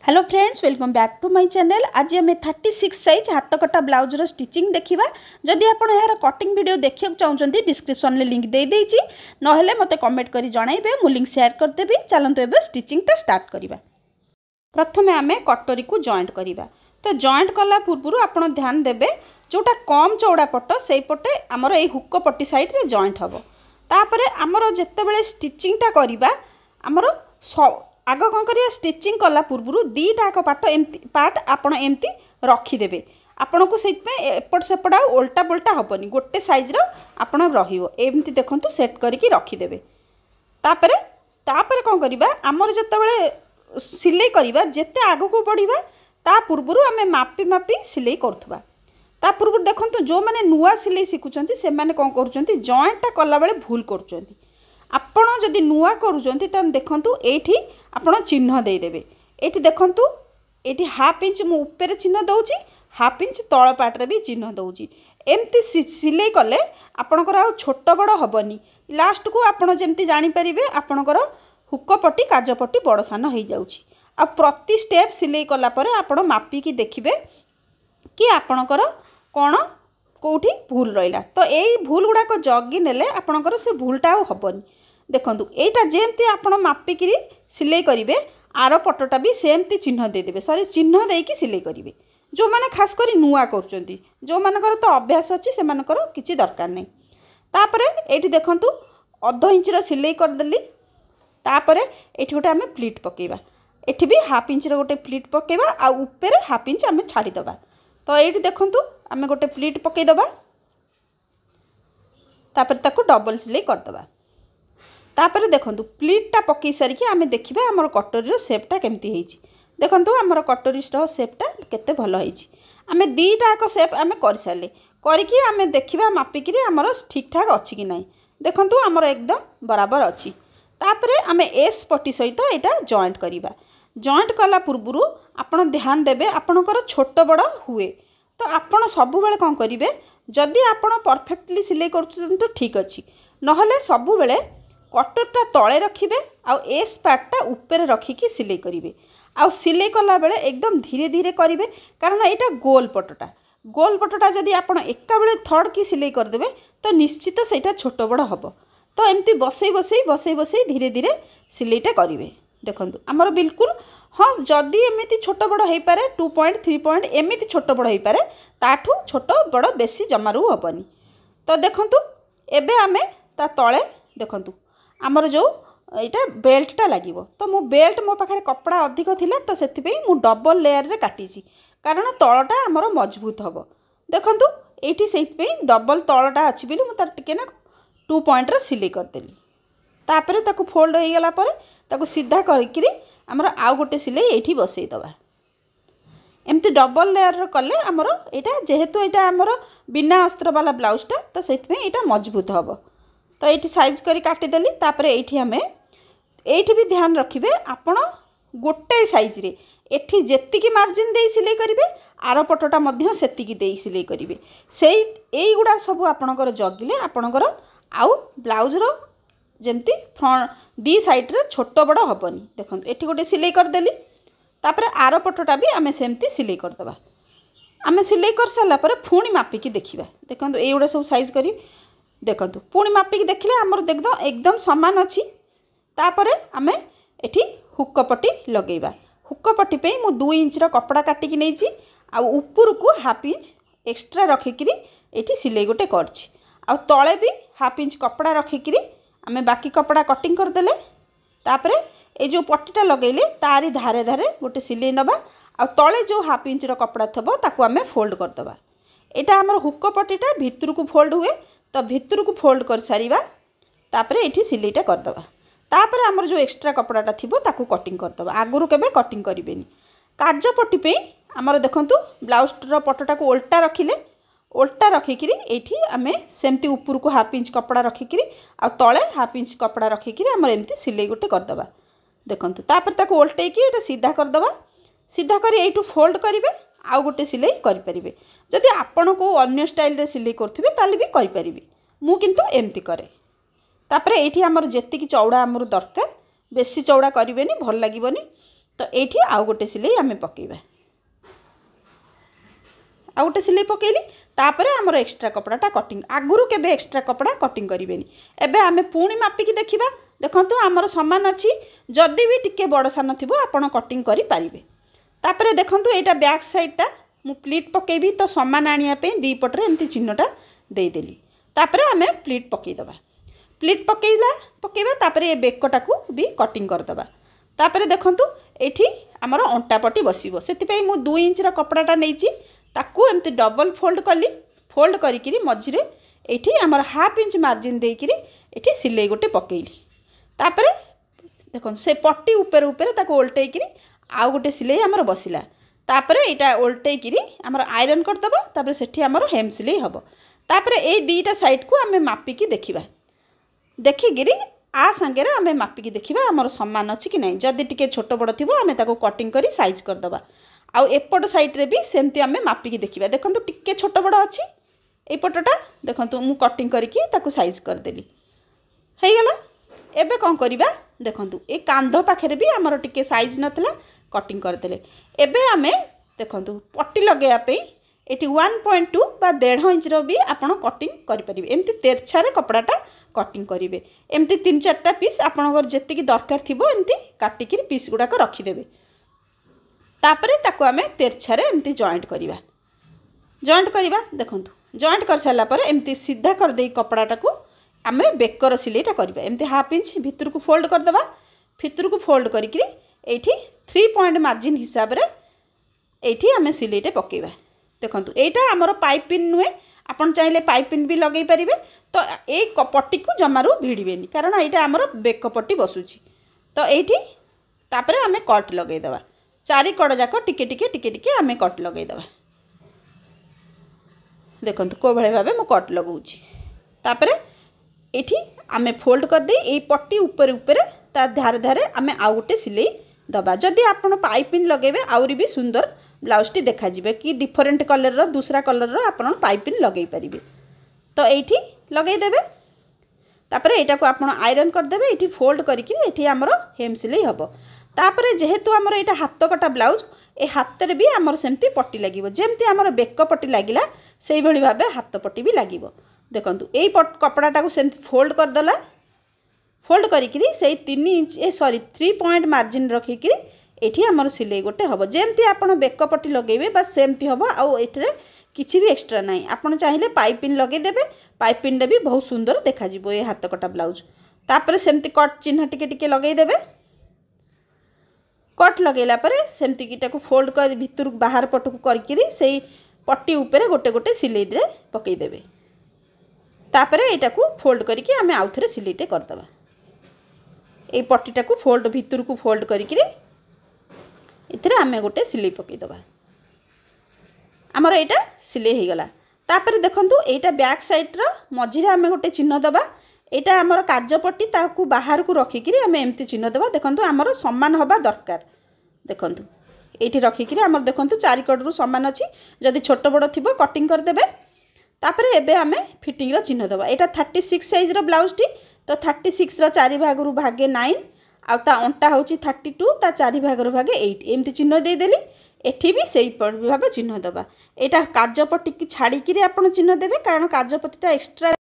Hello friends, welcome back to my channel. आज आम 36 size हाथ कटा ब्लाउज रो स्टिचिंग देखा। जदि आप यार कटिंग वीडियो देखा चाहते डिस्क्रिप्शन में लिंक दे देइछि, नहेले मते कमेंट करी जणाइबे, मु लिंक शेयर कर देबी। चलंतु एबे स्टिचिंग टा स्टार्ट करिबा। प्रथमे आमे कटोरी को जॉइंट करिबा। तो जॉइंट कला पूर्व आपण ध्यान देबे जोटा कम चौड़ा पट सेई पटे हमर ए हुक पट्टी साइड रे जॉइंट हबो। तापरे हमर जेतेबेले स्टिचिंग टा करिबा हमर आग कौन करिए स्टिचिंग कला पूर्व दीटाक पार्ट आपण एमती रखीदे। आपण को एपट सेपट उल्टा पुल्टा हेनी, गोटे सैज्र आपण रमती देखूँ सेट करके रखीदे। तापरे तापरे कौन करवा आमर जो सिलाई करवा जिते आग को बढ़ा ता पूर्व आम मापी मापी सिलाई करुवा। ता पूर्व देखो जो मैंने नुआ सिलाई शिखुंट से कौन कर जॉइंटा कला बेले भूल कर। आपण जदि नुआ करुँच तो देखु ये आपण चिन्ह देदेवे। ये देखु ये हाफ इंच मु ऊपर चिन्ह दौची, हाफ इंच तल पार्टे भी चिन्ह दौची। एमती सिलाई कले आपणकर आ छोट बड़ हेनी। लास्ट को आपड़ जमी जापर आपणकर हुकपट्टी काजपट्टी बड़ सान हो जाऊँगी। आ प्रति स्टेप सिलाई कलापर आप मापिकी देखिए कि आपणकर कौन कौटी भूल रहा। तो यही भूल गुड़ाक जगी नेले आपणकर से भूलटा हेनी। देखो यहाँ जमती आप मापिकी सिलाई करेंगे आर पटटा भी सेमती चिन्ह देदेवे। सॉरी चिन्ह देकी सिलाई करेंगे जो मैंने खास कर नुआ कर जो मानकर तो अभ्यास अच्छी से किसी दरकार नहीं। तापर ये देखु अध इंचर सिलाई करदेली। तापर ये गोटे आम प्लीट पकेबा, ये भी हाफ इंचर गोटे प्लीट पकेबा आ ऊपर हाफ इंच आम छाड़ीदबा। तो ये देखु आम गोटे प्लीट पकईदबा, तापर ताकू डबल सिलाई करदबा। तापर देखो प्लीटा पकई सारिकी आम देखा आम कटोरी सेपटा केमती होती। देखो आम कटोरी सेपटा केते भल होती। आम दीटाक सेप आम कर सारे करके आम देखा मापिकी आमर ठीक ठाक अच्छी कि ना। देखो आमर एकदम बराबर अच्छी। तापर आम एस पट्टी सहित यहाँ जॉइंट करवा। जॉइंट कला पूर्व आपड़ ध्यान देवे आपणकर छोट बड़ हुए। तो आपड़ सब बेले कौन करेंगे जदि आपड़ परफेक्टली सिलाई कर ठीक अच्छी, नहले सब बेले कटरटा तले रखिए आ एस पार्टा ऊपर रखिकी सिलाई करेंगे। आ सिलाई कला बेले एकदम धीरे धीरे करेंगे कारण यहाँ गोल पटटा जदि आप एका बेले थर्ड की सिलाई करदे तो निश्चित से छोट बड़ हम। तो एमती बसई धीरे धीरे सिलाईटा करेंगे। देखो आमर बिल्कुल हाँ जदि एमती छोट बड़ हो पारे 2 पॉइंट 3 पॉइंट एमती छोट बड़ हो पारे ताठू छोट बड़ बेसी जमारू हेनी। तो देखु एबे आमे ता तले देखु आमर जो यहाँ बेल्टा लगे। तो मो बेल्ट मो पाखे कपड़ा अधिक थिला तो से डबल लेयर रे काटी कारण तलटा आमर मजबूत हम। देखु ये से डबल तलटा अच्छी बोली मुझे टे ना 2 पॉइंट सिलाई करदेली। तापर ताकू फोल्ड हो गला पर ताकू सीधा करके आमर आउ गोटे सिलाई ये बसईदबा। एमती डबल लेयर कले आमर यहाँ जेहेतु यहाँ आमर बिना अस्त्र वाला ब्लाउजटा तो से यहाँ मजबूत हम। तो ये साइज करी काटिदेली। तापर ये आम ये भी ध्यान रखिए आपण गोटे सैज रे एठी जेतिकी मार्जिन दे सिलाई करेंगे आर पटटा मध्य सेतिकी दे सिलाई करेंगे। से गुड़ा सब आपणकर जगिले आपणकर आउ ब्लाउजर जमती फ्रंट दी साइड रे छोट बड़ हेनी। देखो ये गोटे सिलाई करदेली। तापर आर पटटा भी आम सेमती सिलाई करदबा। आम सिलाई कर सारा पर पुणी मापिकी देखा। देखो ये गुड़ा सब साइज करी देखु पुणी मापिकी देखले आमर एकदम एकदम सामान अच्छी। तापर आम एठी हुक पट्टी लगेबा। हुक पट्टी पे मु 2 इंचर कपड़ा काटिकी नहीं आ ऊपर को हाफ इंच एक्स्ट्रा रखिकी ये सिलाई गोटे करछि। आ तले भी हाफ इंच कपड़ा रखिकी आम बाकी कपड़ा कटिंग करदेले। तापर ये जो पट्टीटा लगेले तारी धारे धारे गोटे सिलाई नबा आ तले जो हाफ इंचर कपड़ा थबो ताकू आम फोल्ड करदबा। यहाँ आमर हुक पट्टीटा भितर को फोल्ड हुए तो भितर को फोल्ड कर सारिबा। तापर ये सिलाईटा करदबा। तापर आमर जो एक्स्ट्रा कपड़ाटा थिबो ताकू कटिंग करदबा। आगुरु केबे कटिंग करिबेनी। काज पट्टी पे आमर देखंतु ब्लाउजर पटटा को उल्टा रखिले उल्टा रखिकी ये आम सेमती ऊपर को हाफ इंच कपड़ा रखिकी आ तले हाफ इंच कपड़ा रखिकी आमर एमती सिलाई गोटे करदबा। देखंतु तापर ताकू उल्टेकी ये सीधा करदबा। सीधा कर यू फोल्ड करेंगे आउ गोटे सिलाई करें। जदि आपण को अन्य स्टाइल रे सिलाई करथिबे ताली भी करें। मु किंतु एमती करे। तापर ये आमर जेतिकी चौड़ा आमर दरकार बेसी चौड़ा करें भल लगे। तो ये आउ गोटे सिलाई आम पकेबा आउ गोटे सिलाई पकेली तापर आमर एक्स्ट्रा कपड़ाटा कटिंग आगुरी केबे एक्स्ट्रा कपड़ा कटिंग करेंगे एबे आमे पुणी मापिकी देखिबा देखंतु आमर समान अच्छी जदि भी टिके बड़ सान थी आपड़ कटिंग करेंगे तापर देखंतु एटा बैक साइडटा मु प्लीट पकेबी तो समान आनिया पे दी पटरे एमती चिन्हटा देदेली तापर आमे प्लीट पकेदबा प्लीट पकेबा तापर ए बेकटाकू भी कटिंग करदबा तापर देखंतु एठी आमर अंटा पट्टी बसिबो सेति मु 2 इंच रा कपड़ाटा नैची ताकू एमती डबल फोल्ड कली फोल्ड करिकिरी मझिरे एठी आमर हाफ इंच मार्जिन देकिरी एठी सिलाई गोटे पकेइली तापर देखो से पट्टी ऊपर ऊपर ताको ओल्टेकिरी आउ गोटे सिलाई आमर बसिला तापर एटा ओल्टेकिरी आमर आयरन करदबा तापर सेठी आमर हेम सिलाई हबो तापर ए दीटा साइड को आमे मापिकी देखिबा देखिकिरी आ संगे आमे मापिकी देखिबा आमर समान अछि कि नै जदि टिके छोट बड़ थिबो आमे ताको कटिंग करी साइज करदबा आउ एपट साइड रे भी सेमती आमे मापिकी देखिबा देखंतु टिके छोट बड़ अछि ए पटटा देखंतु मु कटिंग करिकी ताको साइज कर देली हे गेला एबे कोन करिबा देखंतु ए कांध पाखरे भी आमर टिके साइज नथला कटिंग करदेले एबे आमे देखंतु पट्टी लगेया पे एटी 1.2 बा 1.5 इंच रो भी आपण कटिंग करि परिबे एमती तेरछारे कपड़ाटा कटिंग करिवे एमती 3-4टा पीस आपणकर जेति की दरकार थिबो एमती काटिकी पीस गुडा को रखि देबे तापरे ताको आमे तेरछारे एमती जॉइंट करिबा देखंतु जॉइंट कर साला पर एमती सीधा कर देई कपड़ाटा को आमे बेकर सिलाईटा करिबा एमती हाफ इंच भितर को फोल्ड कर दबा भितर को फोल्ड करिकरी एठी 3 पॉइंट मार्जिन हिसाब रे एठी आमे सिलाईटे पकेबा देखंतु एटा हमर पाइपिन नुए आपण चाहिले पाइपिन भी लगेई परिबे तो ए पट्टी को जमारू भिड़िबेनी कारण एटा हमर बेक पट्टी बसुची तो एठी तापरे आमे कट लगेई दबा चारि कड़ जाक टिके टिके टिके टिके आमे कट लगेई दबा देखंतु को भले भाबे मु कट लगाउची तापरे एठी आमे फोल्ड कर दे ए पट्टी ऊपर ऊपर ता धारे धारे आमे आउ गोटे सिलाई दबा जदि आपण पाइपिन लगेबे आउरी भी सुंदर ब्लाउज टी देखा जिबे कि डिफरेंट कलर रो दूसरा कलर रो आपण पाइपिन लगेई परिबे तो एठी लगेई देबे तापरे एटा को आपण आयरन कर देबे एठी फोल्ड करिकि एठी हमरो हेम सिलाई हबो तापरे जेहेतु हमरो एटा हाथ कटा ब्लाउज ए हाथ रे भी हमरो सेमती पट्टी लागिबो जेमती हमरो बेक पट्टी लागिला सेही भली भाबे हाथ पट्टी भी लागिबो देखंतु एई कपड़ाटा को सेमती फोल्ड कर दला फोल्ड करिकरी से 3 इंच 3 पॉइंट मार्जिन रखिकी एठी हमर सिलाई गोटे हबो जेमती आपण बेक पट्टी लगेबे बस सेमती हबो आउ एठरे किछि भी एक्स्ट्रा नाही आपण चाहिले पाइपिन लगे देबे पाइपिन रे भी बहुत सुंदर देखा जिवो ए हाथ कटा ब्लाउज तापर सेमती कट चिन्ह टिके टिके लगेई देबे कट लगेला परे सेमती कीटा को फोल्ड कर भितर बाहर पट को करकिरी सेही पट्टी ऊपर गोटे गोटे सिलाई रे पकेई देबे तापरे एटा को फोल्ड करके आमे आउथरे सिलाईटे करदबा ए पट्टीटा को फोल्ड भितर को फोल्ड करिकरी इथरे आमे गोटे सिलाई पकेई दबा हमर एटा सिलाई हे गला तापर देखंतु एटा बैक साइड रो मझिरे आमे गोटे चिन्ह दबा एटा हमर काज पट्टी ताकू बाहर को रखिकरी आमे एमती चिन्ह दबा देखंतु हमर समान हबा दरकार देखंतु एठी रखिकरी हमर देखंतु चारि कड रु समान अछि जदि छोट बड़ थिबो कटिंग कर देबे तापर एबे आमे फिटिंग रो चिन्ह दबा एटा 36 साइज रो ब्लाउज टी तो 36 रो 4 भाग रु भागे 9 आ ता अंटा होची 32 ता 4 भाग रु भागे 8 एमती चिन्ह दे देली एठी भी सेही भाबे चिन्ह दबा एटा काज पट्टी की छाड़ी किरी आपण चिन्ह देबे कारण काज पट्टीटा एक्स्ट्रा